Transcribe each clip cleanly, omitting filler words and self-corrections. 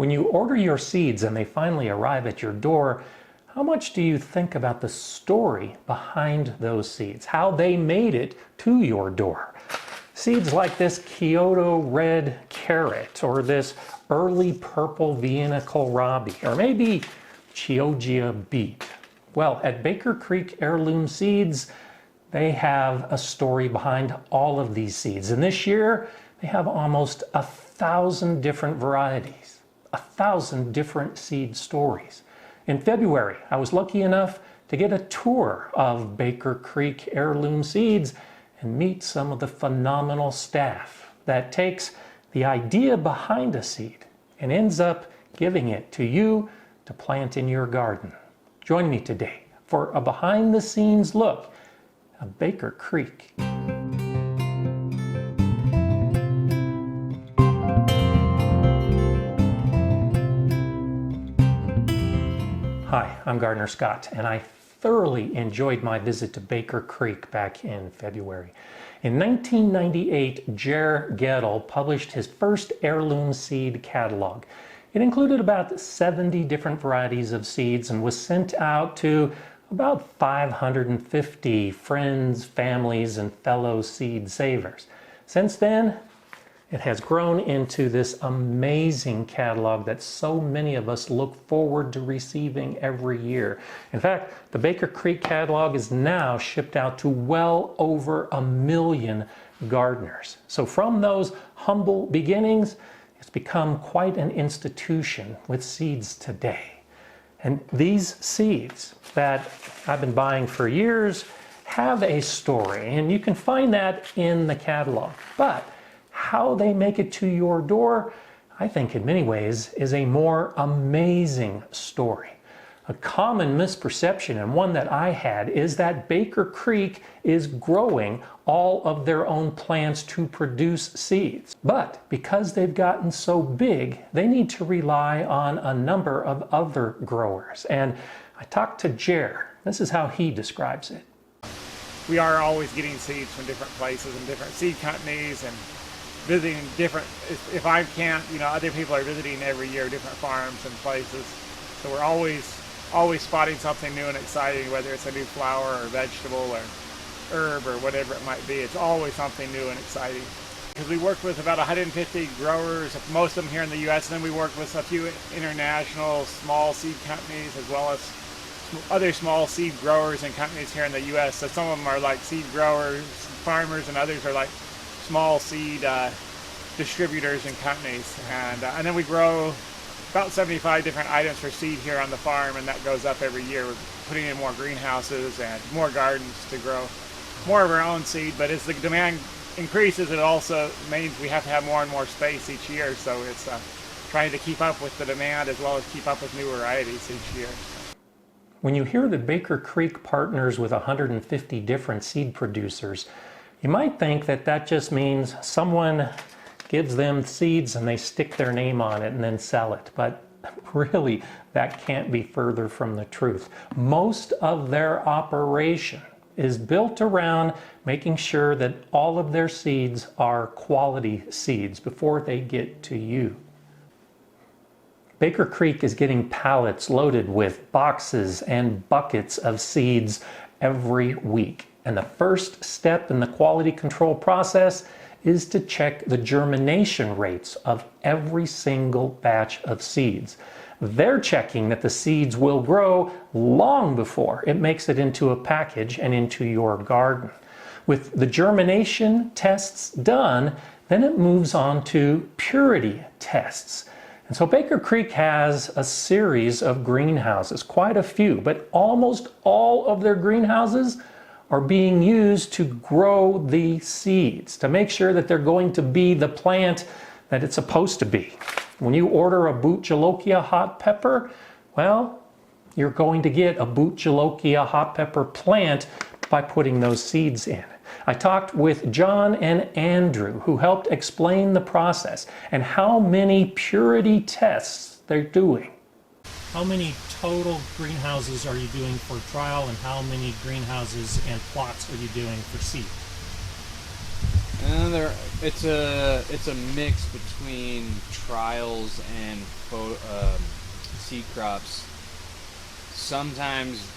When you order your seeds and they finally arrive at your door, how much do you think about the story behind those seeds? How they made it to your door? Seeds like this Kyoto red carrot, or this early purple Vienna kohlrabi, or maybe Chioggia beet. Well, at Baker Creek Heirloom Seeds, they have a story behind all of these seeds. And this year, they have almost 1,000 different varieties, 1,000 different seed stories. In February, I was lucky enough to get a tour of Baker Creek Heirloom Seeds and meet some of the phenomenal staff that takes the idea behind a seed and ends up giving it to you to plant in your garden. Join me today for a behind-the-scenes look of Baker Creek. Hi, I'm Gardener Scott, and I thoroughly enjoyed my visit to Baker Creek back in February. In 1998, Jer Gettle published his first heirloom seed catalog. It included about 70 different varieties of seeds and was sent out to about 550 friends, families, and fellow seed savers. Since then, it has grown into this amazing catalog that so many of us look forward to receiving every year. In fact, the Baker Creek catalog is now shipped out to well over 1 million gardeners. So from those humble beginnings, it's become quite an institution with seeds today. And these seeds that I've been buying for years have a story, and you can find that in the catalog. But how they make it to your door, I think in many ways, is a more amazing story. A common misperception, and one that I had, is that Baker Creek is growing all of their own plants to produce seeds. But because they've gotten so big, they need to rely on a number of other growers. And I talked to Jer. This is how he describes it. We are always getting seeds from different places and different seed companies, and visiting different, if I can't, other people are visiting every year different farms and places. So we're always spotting something new and exciting, whether it's a new flower or vegetable or herb or whatever it might be. It's always something new and exciting. Because we work with about 150 growers, most of them here in the U.S., and then we work with a few international small seed companies as well as other small seed growers and companies here in the U.S. So some of them are like seed growers, farmers, and others are like small seed distributors and companies. And then we grow about 75 different items for seed here on the farm, and that goes up every year. We're putting in more greenhouses and more gardens to grow more of our own seed. But as the demand increases, it also means we have to have more and more space each year. So it's trying to keep up with the demand as well as keep up with new varieties each year. When you hear that Baker Creek partners with 150 different seed producers, you might think that that just means someone gives them seeds and they stick their name on it and then sell it. But really, that can't be further from the truth. Most of their operation is built around making sure that all of their seeds are quality seeds before they get to you. Baker Creek is getting pallets loaded with boxes and buckets of seeds every week. And the first step in the quality control process is to check the germination rates of every single batch of seeds. They're checking that the seeds will grow long before it makes it into a package and into your garden. With the germination tests done, then it moves on to purity tests. And so Baker Creek has a series of greenhouses, quite a few, but almost all of their greenhouses are being used to grow the seeds, to make sure that they're going to be the plant that it's supposed to be. When you order a Boot Jolokia hot pepper, well, you're going to get a Boot Jolokia hot pepper plant by putting those seeds in. I talked with John and Andrew, who helped explain the process and how many purity tests they're doing. How many total greenhouses are you doing for trial, and how many greenhouses and plots are you doing for seed? And it's a mix between trials and seed crops. Sometimes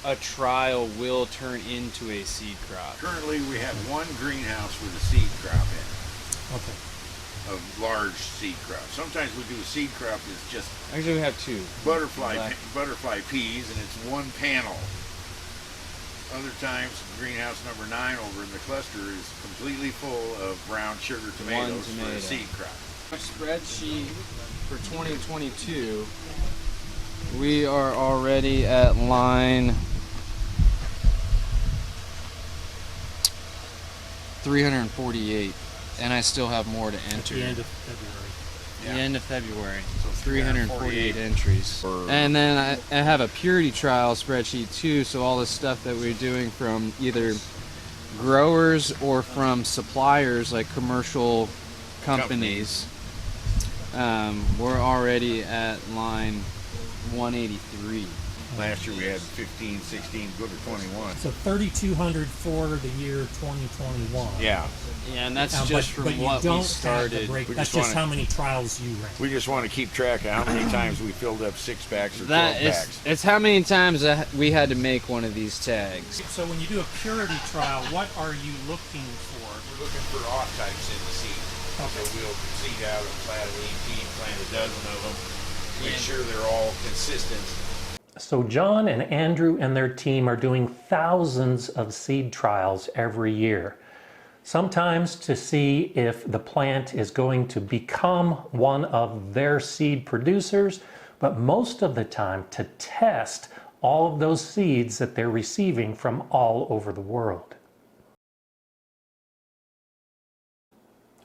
a trial will turn into a seed crop. Currently, we have one greenhouse with a seed crop in it. Okay. A large seed crop. Sometimes we do a seed crop that's just Actually, we have two. butterfly peas, and it's one panel. Other times, greenhouse number 9 over in the cluster is completely full of brown sugar tomatoes for a seed crop. Our spreadsheet for 2022, we are already at line 348, and I still have more to enter. At the end of February. The end of February. So 348 entries. And then I have a purity trial spreadsheet too, so all the stuff that we're doing from either growers or from suppliers like commercial companies. We're already at line 183. Last year we had 15, 16, go to 21. So 3,200 for the year 2021. Yeah. Yeah, and that's just from what we started. That's just how many trials you ran. We just want to keep track of how many times we filled up 6-packs or 12-packs. It's how many times we had to make one of these tags. So when you do a purity trial, what are you looking for? We're looking for off types in the seed. Okay. So we'll seed out a plat of 18, plant a dozen of them, make sure they're all consistent. So John and Andrew and their team are doing thousands of seed trials every year. Sometimes to see if the plant is going to become one of their seed producers, but most of the time to test all of those seeds that they're receiving from all over the world.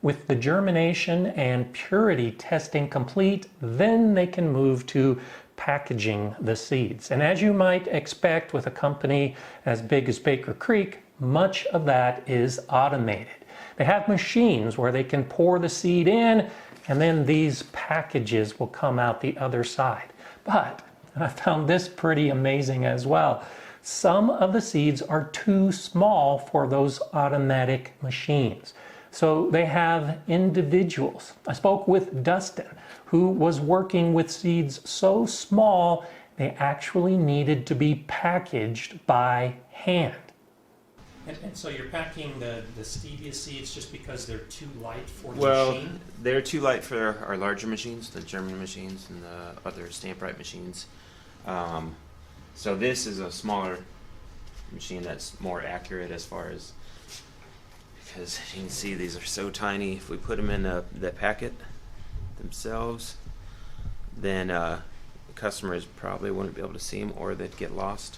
With the germination and purity testing complete, then they can move to packaging the seeds. And as you might expect with a company as big as Baker Creek, much of that is automated. They have machines where they can pour the seed in, and then these packages will come out the other side. But, and I found this pretty amazing as well, some of the seeds are too small for those automatic machines. So they have individuals. I spoke with Dustin, who was working with seeds so small they actually needed to be packaged by hand. And so you're packing the stevia seeds just because they're too light for the machine? Well, they're too light for our larger machines, the German machines and the other Stamprite machines. So this is a smaller machine that's more accurate as far as, because you can see these are so tiny. If we put them in the packet themselves, then the customers probably wouldn't be able to see them, or they'd get lost.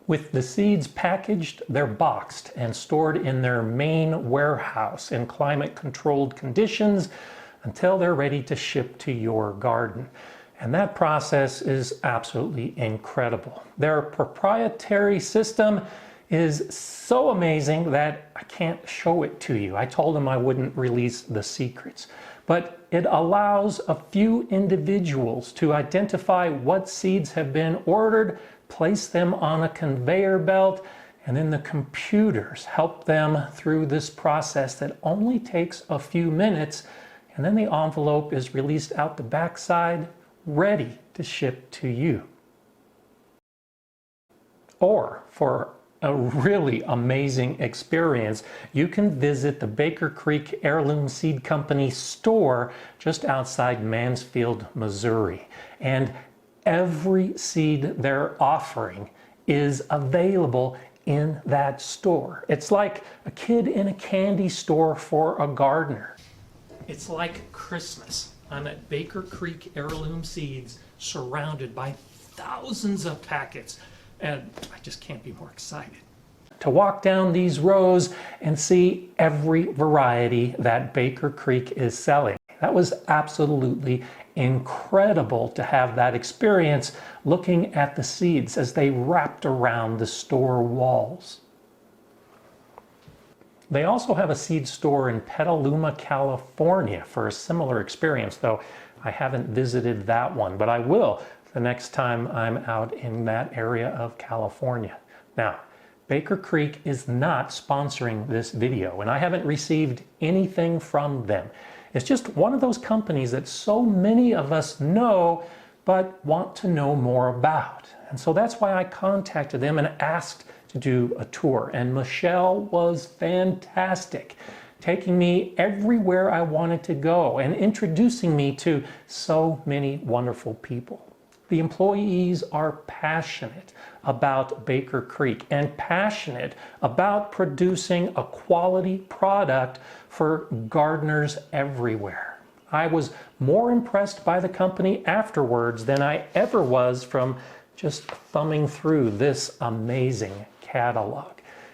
With the seeds packaged, they're boxed and stored in their main warehouse in climate-controlled conditions until they're ready to ship to your garden. And that process is absolutely incredible. Their proprietary system is so amazing that I can't show it to you. I told them I wouldn't release the secrets. But it allows a few individuals to identify what seeds have been ordered, place them on a conveyor belt, and then the computers help them through this process that only takes a few minutes, and then the envelope is released out the backside, ready to ship to you. Or for a really amazing experience, you can visit the Baker Creek Heirloom Seed Company store just outside Mansfield, Missouri. And every seed they're offering is available in that store. It's like a kid in a candy store for a gardener. It's like Christmas. I'm at Baker Creek Heirloom Seeds, surrounded by thousands of packets, and I just can't be more excited to walk down these rows and see every variety that Baker Creek is selling. That was absolutely incredible to have that experience looking at the seeds as they wrapped around the store walls. They also have a seed store in Petaluma, California for a similar experience, though I haven't visited that one, but I will the next time I'm out in that area of California. Now, Baker Creek is not sponsoring this video, and I haven't received anything from them. It's just one of those companies that so many of us know but want to know more about. And so that's why I contacted them and asked to do a tour. And Michelle was fantastic, taking me everywhere I wanted to go and introducing me to so many wonderful people. The employees are passionate about Baker Creek and passionate about producing a quality product for gardeners everywhere. I was more impressed by the company afterwards than I ever was from just thumbing through this amazing catalog.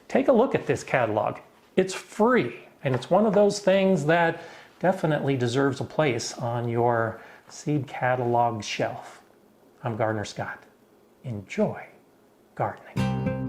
Take a look at this catalog. It's free, and it's one of those things that definitely deserves a place on your seed catalog shelf. I'm Gardener Scott. Enjoy gardening.